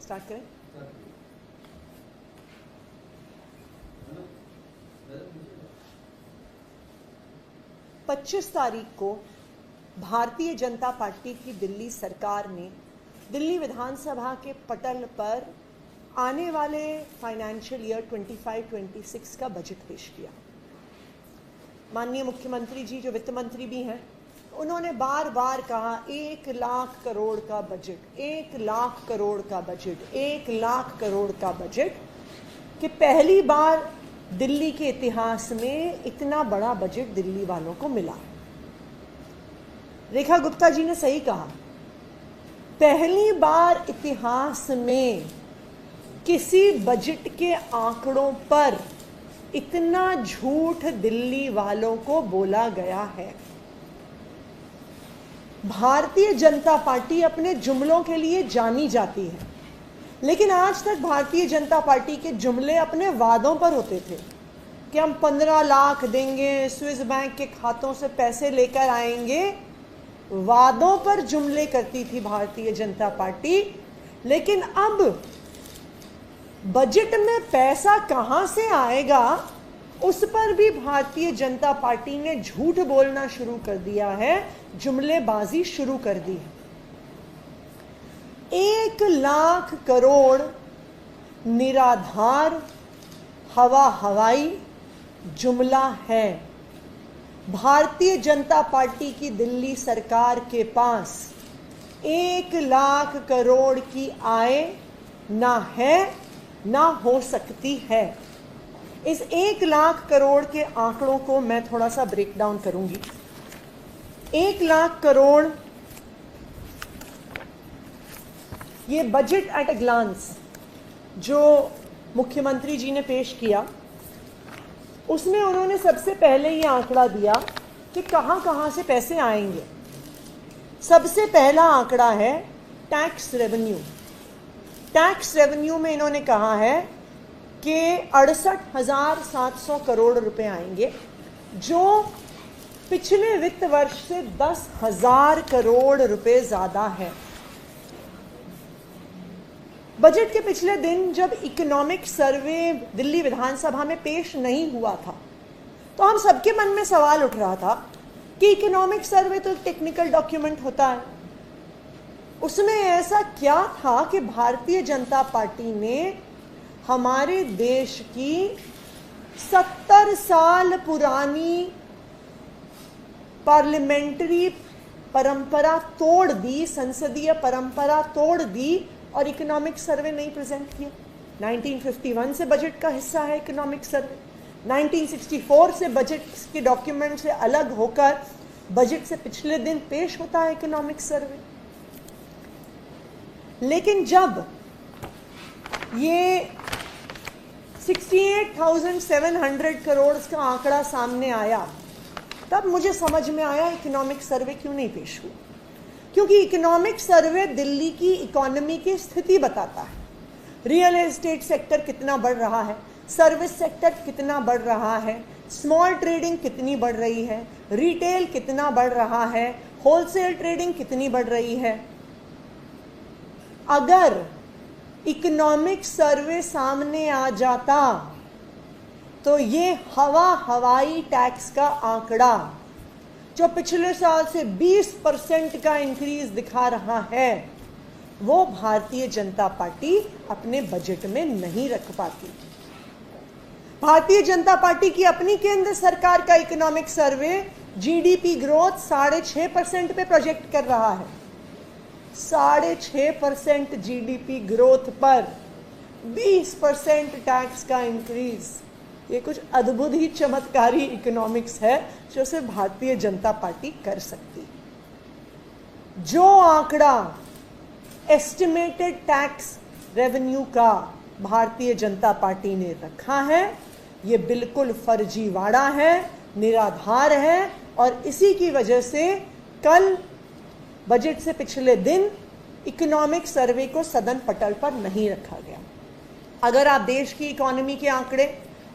Start करें। पच्चीस तारीख को भारतीय जनता पार्टी की दिल्ली सरकार ने दिल्ली विधानसभा के पटल पर आने वाले फाइनेंशियल ईयर 25-26 का बजट पेश किया। माननीय मुख्यमंत्री जी जो वित्त मंत्री भी हैं, उन्होंने बार बार कहा 1 लाख करोड़ का बजट, 1 लाख करोड़ का बजट, 1 लाख करोड़ का बजट, कि पहली बार दिल्ली के इतिहास में इतना बड़ा बजट दिल्ली वालों को मिला। रेखा गुप्ता जी ने सही कहा, पहली बार इतिहास में किसी बजट के आंकड़ों पर इतना झूठ दिल्ली वालों को बोला गया है। भारतीय जनता पार्टी अपने जुमलों के लिए जानी जाती है, लेकिन आज तक भारतीय जनता पार्टी के जुमले अपने वादों पर होते थे कि हम 15 लाख देंगे, स्विस बैंक के खातों से पैसे लेकर आएंगे। वादों पर जुमले करती थी भारतीय जनता पार्टी, लेकिन अब बजट में पैसा कहां से आएगा उस पर भी भारतीय जनता पार्टी ने झूठ बोलना शुरू कर दिया है, जुमलेबाजी शुरू कर दी है। 1 लाख करोड़ निराधार हवाई जुमला है। भारतीय जनता पार्टी की दिल्ली सरकार के पास 1 लाख करोड़ की आय ना है ना हो सकती है। इस 1 लाख करोड़ के आंकड़ों को मैं थोड़ा सा ब्रेक डाउन करूंगी। 1 लाख करोड़, ये बजट एट अ ग्लांस जो मुख्यमंत्री जी ने पेश किया, उसमें उन्होंने सबसे पहले ये आंकड़ा दिया कि कहां कहां से पैसे आएंगे। सबसे पहला आंकड़ा है टैक्स रेवेन्यू। टैक्स रेवेन्यू में इन्होंने कहा है कि 68,700 करोड़ रुपए आएंगे, जो पिछले वित्त वर्ष से 10,000 करोड़ रुपए ज्यादा है। बजट के पिछले दिन जब इकोनॉमिक सर्वे दिल्ली विधानसभा में पेश नहीं हुआ था, तो हम सबके मन में सवाल उठ रहा था कि इकोनॉमिक सर्वे तो टेक्निकल डॉक्यूमेंट होता है, उसमें ऐसा क्या था कि भारतीय जनता पार्टी ने हमारे देश की 70 साल पुरानी पार्लियामेंट्री परंपरा तोड़ दी, संसदीय परंपरा तोड़ दी और इकोनॉमिक सर्वे नहीं प्रेजेंट किया। 1951 से बजट का हिस्सा है इकोनॉमिक सर्वे, 1964 से बजट के डॉक्यूमेंट से अलग होकर बजट से पिछले दिन पेश होता है इकोनॉमिक सर्वे। लेकिन जब ये 68,700 करोड़ का आंकड़ा सामने आया, तब मुझे समझ में आया इकोनॉमिक सर्वे क्यों नहीं पेश हुआ। क्योंकि इकोनॉमिक सर्वे दिल्ली की इकोनॉमी की स्थिति बताता है। रियल एस्टेट सेक्टर कितना बढ़ रहा है, सर्विस सेक्टर कितना बढ़ रहा है, स्मॉल ट्रेडिंग कितनी बढ़ रही है, रिटेल कितना बढ़ रहा है, होलसेल ट्रेडिंग कितनी बढ़ रही है। अगर इकोनॉमिक सर्वे सामने आ जाता तो ये हवाई टैक्स का आंकड़ा जो पिछले साल से 20% का इंक्रीज दिखा रहा है, वो भारतीय जनता पार्टी अपने बजट में नहीं रख पाती। भारतीय जनता पार्टी की अपनी केंद्र सरकार का इकोनॉमिक सर्वे जीडीपी ग्रोथ 6.5% पे प्रोजेक्ट कर रहा है। 6.5% जीडीपी ग्रोथ पर 20% टैक्स का इंक्रीज, ये कुछ अद्भुत ही चमत्कारी इकोनॉमिक्स है जो सिर्फ भारतीय जनता पार्टी कर सकती है। जो आंकड़ा एस्टिमेटेड टैक्स रेवेन्यू का भारतीय जनता पार्टी ने रखा है, ये बिल्कुल फर्जीवाड़ा है, निराधार है, और इसी की वजह से कल बजट से पिछले दिन इकोनॉमिक सर्वे को सदन पटल पर नहीं रखा गया। अगर आप देश की इकोनॉमी के आंकड़े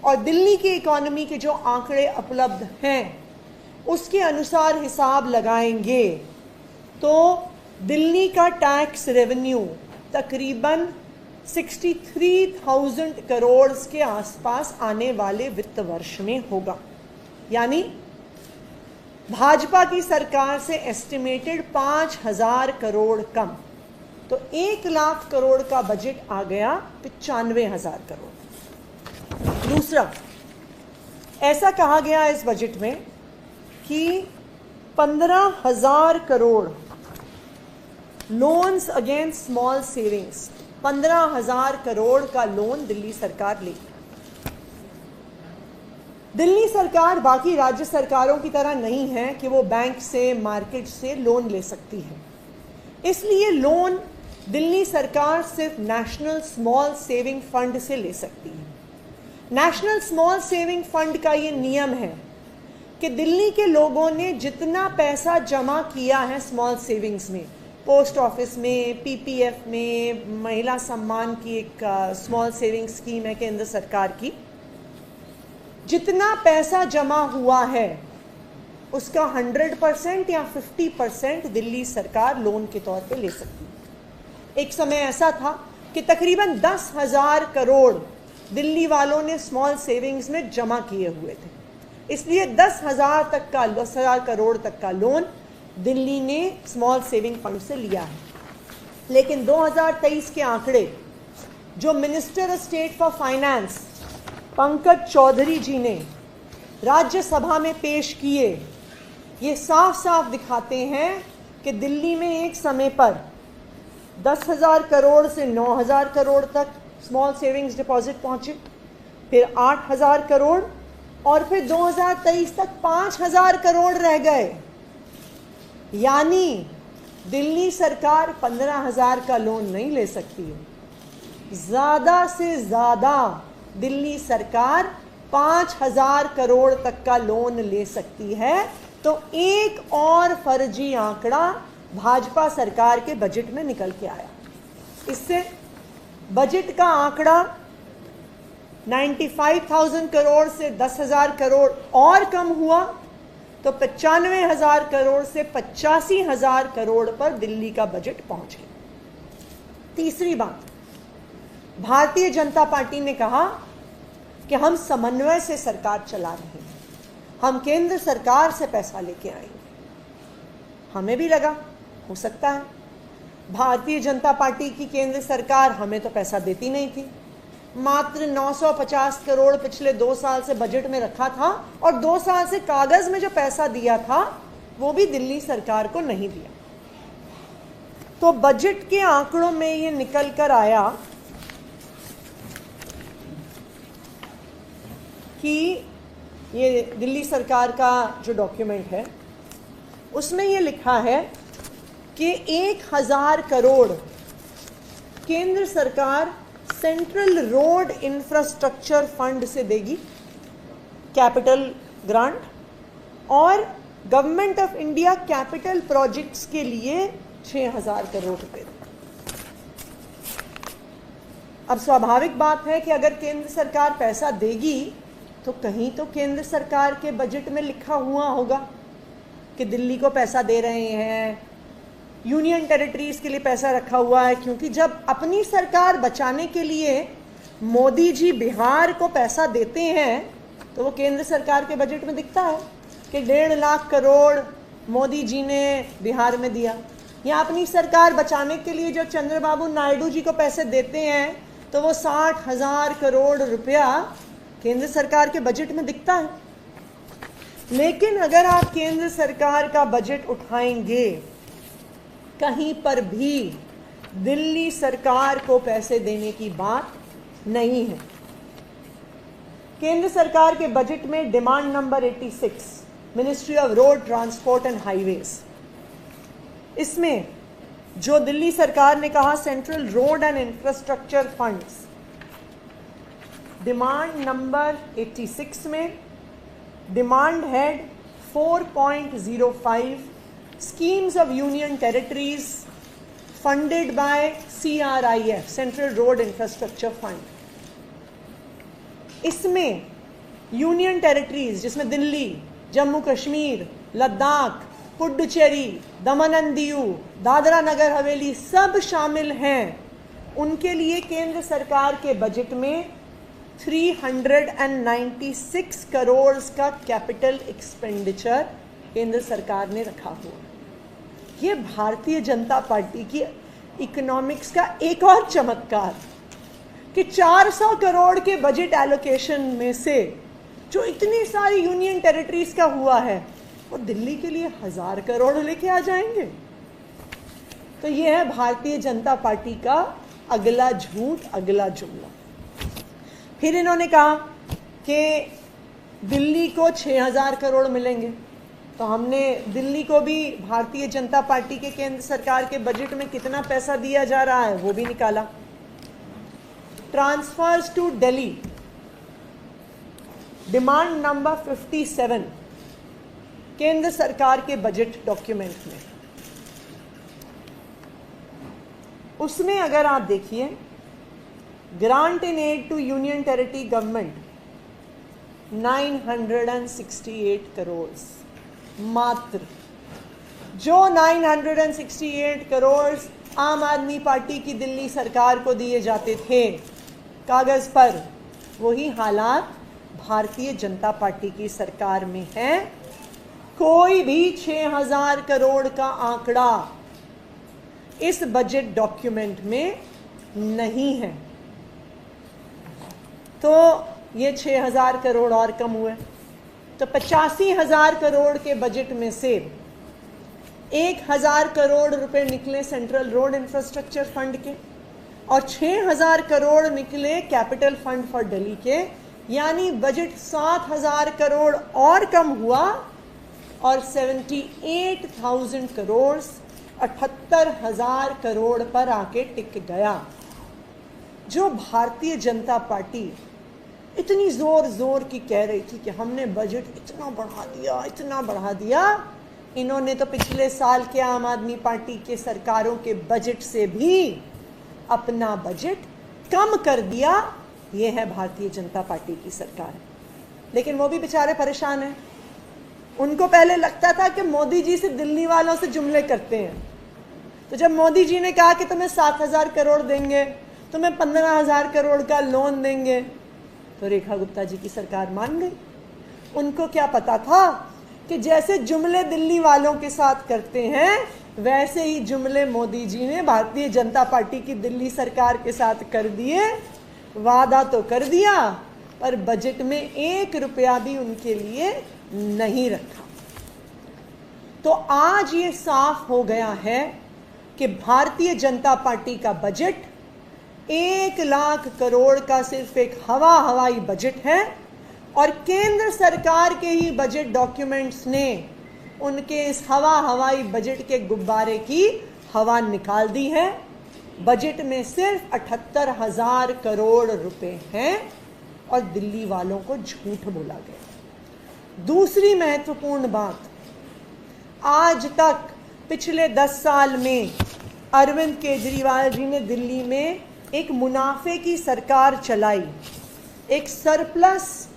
और दिल्ली की इकोनॉमी के जो आंकड़े उपलब्ध हैं उसके अनुसार हिसाब लगाएंगे तो दिल्ली का टैक्स रेवेन्यू तकरीबन 63,000 करोड़ के आसपास आने वाले वित्त वर्ष में होगा। यानी भाजपा की सरकार से एस्टिमेटेड 5,000 करोड़ कम, तो 1 लाख करोड़ का बजट आ गया 95,000 करोड़। दूसरा, ऐसा कहा गया इस बजट में कि 15,000 crore loans against small savings, 15,000 crore का लोन दिल्ली सरकार लेगी। दिल्ली सरकार बाकी राज्य सरकारों की तरह नहीं है कि वो बैंक से, मार्केट से लोन ले सकती है, इसलिए लोन दिल्ली सरकार सिर्फ नेशनल स्मॉल सेविंग फंड से ले सकती है। नेशनल स्मॉल सेविंग फंड का ये नियम है कि दिल्ली के लोगों ने जितना पैसा जमा किया है स्मॉल सेविंग्स में, पोस्ट ऑफिस में, पीपीएफ में, महिला सम्मान की एक स्मॉल सेविंग स्कीम है केंद्र सरकार की, जितना पैसा जमा हुआ है उसका 100% या 50% दिल्ली सरकार लोन के तौर पे ले सकती है। एक समय ऐसा था कि तकरीबन 10,000 करोड़ दिल्ली वालों ने स्मॉल सेविंग्स में जमा किए हुए थे, इसलिए 10,000 करोड़ तक का लोन दिल्ली ने स्मॉल सेविंग फंड से लिया है। लेकिन 2023 के आंकड़े जो minister state for finance Pankaj Chaudhary ji ने राज्यसभा में पेश किए, ये साफ साफ दिखाते हैं कि दिल्ली में एक समय पर 10,000 करोड़ से 9,000 करोड़ तक स्मॉल सेविंग्स डिपॉजिट पहुंचे, फिर 8,000 करोड़, और फिर 2023 तक 5,000 करोड़ रह गए। यानी दिल्ली सरकार 15,000 का लोन नहीं ले सकती है, ज्यादा से ज्यादा दिल्ली सरकार 5,000 करोड़ तक का लोन ले सकती है। तो एक और फर्जी आंकड़ा भाजपा सरकार के बजट में निकल के आया। इससे बजट का आंकड़ा 95,000 करोड़ से 10,000 करोड़ और कम हुआ, तो 95,000 करोड़ से 85,000 करोड़ पर दिल्ली का बजट पहुंच गया। तीसरी बात, भारतीय जनता पार्टी ने कहा कि हम समन्वय से सरकार चला रहे हैं, हम केंद्र सरकार से पैसा लेके आएंगे। हमें भी लगा हो सकता है, भारतीय जनता पार्टी की केंद्र सरकार हमें तो पैसा देती नहीं थी, मात्र 950 करोड़ पिछले 2 साल से बजट में रखा था, और 2 साल से कागज में जो पैसा दिया था वो भी दिल्ली सरकार को नहीं दिया। तो बजट के आंकड़ों में ये निकल कर आया कि ये दिल्ली सरकार का जो डॉक्यूमेंट है उसमें ये लिखा है कि 1,000 करोड़ केंद्र सरकार सेंट्रल रोड इंफ्रास्ट्रक्चर फंड से देगी, कैपिटल ग्रांट, और government of India capital projects के लिए 6,000 करोड़ रुपए। अब स्वाभाविक बात है कि अगर केंद्र सरकार पैसा देगी तो कहीं तो केंद्र सरकार के बजट में लिखा हुआ होगा कि दिल्ली को पैसा दे रहे हैं, यूनियन टेरिटरीज के लिए पैसा रखा हुआ है। क्योंकि जब अपनी सरकार बचाने के लिए मोदी जी बिहार को पैसा देते हैं तो वो केंद्र सरकार के बजट में दिखता है कि 1.5 लाख करोड़ मोदी जी ने बिहार में दिया। या अपनी सरकार बचाने के लिए जो चंद्रबाबू नायडू जी को पैसे देते हैं तो वो 60,000 करोड़ रुपया केंद्र सरकार के बजट में दिखता है। लेकिन अगर आप केंद्र सरकार का बजट उठाएंगे, कहीं पर भी दिल्ली सरकार को पैसे देने की बात नहीं है। केंद्र सरकार के बजट में demand number 86, ministry of road transport and highways, इसमें जो दिल्ली सरकार ने कहा central road and infrastructure funds, demand number 86 में demand head 4.05 schemes of union territories funded by CRIF, Central Road Infrastructure Fund। इसमें यूनियन टेरिटरीज जिसमें दिल्ली, जम्मू कश्मीर, लद्दाख, पुडुचेरी, दमन and Diu, Dadra Nagar Haveli सब शामिल हैं, उनके लिए केंद्र सरकार के बजट में 396 करोड़ का कैपिटल एक्सपेंडिचर केंद्र सरकार ने रखा हुआ। ये भारतीय जनता पार्टी की इकोनॉमिक्स का एक और चमत्कार कि 400 करोड़ के बजट एलोकेशन में से जो इतनी सारी यूनियन टेरिटरीज का हुआ है वो दिल्ली के लिए 1000 करोड़ लेके आ जाएंगे। तो ये है भारतीय जनता पार्टी का अगला झूठ, अगला जुमला। फिर इन्होंने कहा कि दिल्ली को 6000 करोड़ मिलेंगे, तो हमने दिल्ली को भी भारतीय जनता पार्टी के केंद्र सरकार के बजट में कितना पैसा दिया जा रहा है वो भी निकाला। Transfers to Delhi, demand number 57 केंद्र सरकार के बजट डॉक्यूमेंट में, उसमें अगर आप देखिए grant in aid to union territory government 968 crore, मात्र जो 968 करोड़ आम आदमी पार्टी की दिल्ली सरकार को दिए जाते थे कागज पर, वही हालात भारतीय जनता पार्टी की सरकार में है। कोई भी 6000 करोड़ का आंकड़ा इस बजट डॉक्यूमेंट में नहीं है। तो ये 6000 करोड़ और कम हुए, तो 85,000 करोड़ के बजट में से 1000 करोड़ रुपए निकले सेंट्रल रोड इंफ्रास्ट्रक्चर फंड के और 6000 करोड़ निकले कैपिटल फंड फॉर दिल्ली के, यानी बजट 7000 करोड़ और कम हुआ और 78,000 करोड़ 78,000 करोड़ पर आके टिक गया। जो भारतीय जनता पार्टी इतनी जोर जोर की कह रही थी कि हमने बजट इतना बढ़ा दिया, इतना बढ़ा दिया, इन्होंने तो पिछले साल के आम आदमी पार्टी के सरकारों के बजट से भी अपना बजट कम कर दिया। ये है भारतीय जनता पार्टी की सरकार। लेकिन वो भी बेचारे परेशान हैं। उनको पहले लगता था कि मोदी जी से दिल्ली वालों से जुमले करते हैं, तो जब मोदी जी ने कहा कि तुम्हें 7000 करोड़ देंगे, तुम्हें 15,000 करोड़ का लोन देंगे, तो रेखा गुप्ता जी की सरकार मान गई। उनको क्या पता था कि जैसे जुमले दिल्ली वालों के साथ करते हैं वैसे ही जुमले मोदी जी ने भारतीय जनता पार्टी की दिल्ली सरकार के साथ कर दिए। वादा तो कर दिया पर बजट में 1 रुपया भी उनके लिए नहीं रखा। तो आज ये साफ हो गया है कि भारतीय जनता पार्टी का बजट 1 लाख करोड़ का सिर्फ एक हवाई बजट है और केंद्र सरकार के ही बजट डॉक्यूमेंट्स ने उनके इस हवाई बजट के गुब्बारे की हवा निकाल दी है। बजट में सिर्फ 78,000 करोड़ रुपए हैं और दिल्ली वालों को झूठ बोला गया। दूसरी महत्वपूर्ण बात, आज तक पिछले 10 साल में अरविंद केजरीवाल जी ने दिल्ली में एक मुनाफे की सरकार चलाई, एक सरप्लस,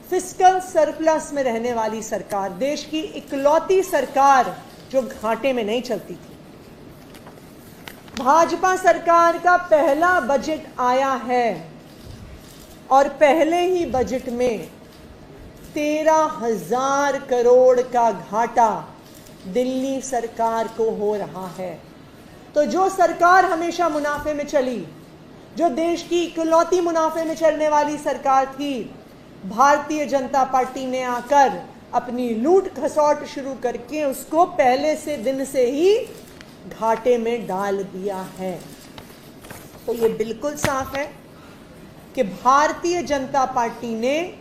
फिस्कल सरप्लस में रहने वाली सरकार, देश की इकलौती सरकार जो घाटे में नहीं चलती थी। भाजपा सरकार का पहला बजट आया है और पहले ही बजट में 13,000 करोड़ का घाटा दिल्ली सरकार को हो रहा है। तो जो सरकार हमेशा मुनाफे में चली, जो देश की इकलौती मुनाफे में चलने वाली सरकार थी, भारतीय जनता पार्टी ने आकर अपनी लूट खसौट शुरू करके उसको पहले से दिन से ही घाटे में डाल दिया है। तो ये बिल्कुल साफ है कि भारतीय जनता पार्टी ने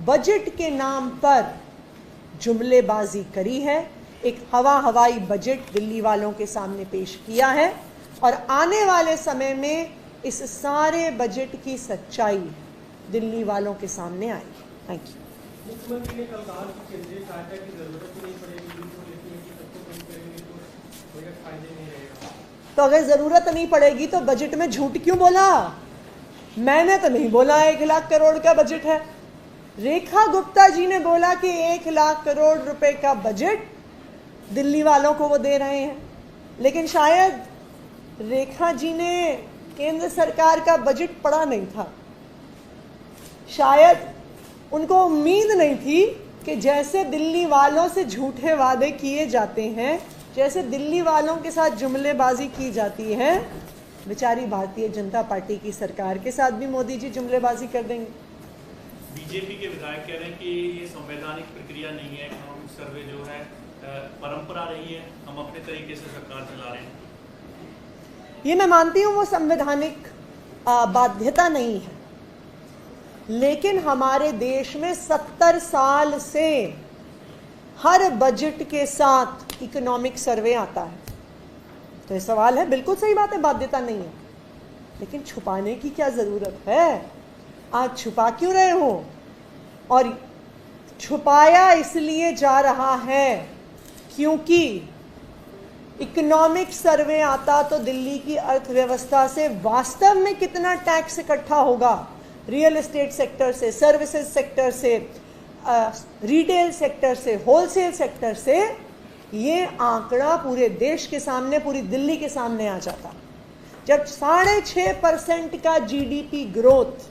बजट के नाम पर जुमलेबाजी करी है, एक हवाई बजट दिल्ली वालों के सामने पेश किया है और आने वाले समय में इस सारे बजट की सच्चाई दिल्ली वालों के सामने आएगी। Thank you. मुख्यमंत्री ने कल कहा कि केंद्रीय सहायता की जरूरत ही नहीं पड़ेगी, सबको कम करेंगे तो बजट फायदे नहीं रहेगा। तो अगर जरूरत नहीं पड़ेगी तो बजट में झूठ क्यों बोला? मैंने तो नहीं बोला 1 लाख करोड़ का बजट है। रेखा गुप्ता जी ने बोला कि 1 लाख करोड़ रुपए का बजट दिल्ली वालों को वो दे रहे हैं, लेकिन शायद रेखा जी ने केंद्र सरकार का बजट पड़ा नहीं था। शायद उनको उम्मीद नहीं थी कि जैसे दिल्ली वालों से झूठे वादे किए जाते हैं, जैसे दिल्ली वालों के साथ जुमलेबाजी की जाती है, बेचारी भारतीय जनता पार्टी की सरकार के साथ भी मोदी जी जुमलेबाजी कर देंगे। बीजेपी के विधायक कह रहे हैं कि ये संवैधानिक प्रक्रिया नहीं है, इकोनॉमिक सर्वे जो है परंपरा रही है, हम अपने तरीके से सरकार चला रहे हैं। ये मैं मानती हूँ वो संवैधानिक बाध्यता नहीं है, लेकिन हमारे देश में 70 साल से हर बजट के साथ इकोनॉमिक सर्वे आता है। तो ये सवाल है, बिल्कुल सही बात है, बाध्यता नहीं है, लेकिन छुपाने की क्या जरूरत है? आज छुपा क्यों रहे हो? और छुपाया इसलिए जा रहा है क्योंकि इकोनॉमिक सर्वे आता तो दिल्ली की अर्थव्यवस्था से वास्तव में कितना टैक्स इकट्ठा होगा, रियल एस्टेट सेक्टर से, सर्विसेज सेक्टर से, रिटेल सेक्टर से, होलसेल सेक्टर से, ये आंकड़ा पूरे देश के सामने, पूरी दिल्ली के सामने आ जाता। जब 6.5% का जीडीपी ग्रोथ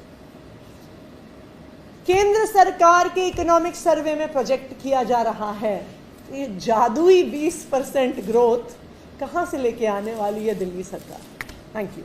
केंद्र सरकार के इकोनॉमिक सर्वे में प्रोजेक्ट किया जा रहा है, ये जादुई 20% ग्रोथ कहां से लेके आने वाली है दिल्ली सरकार? Thank you.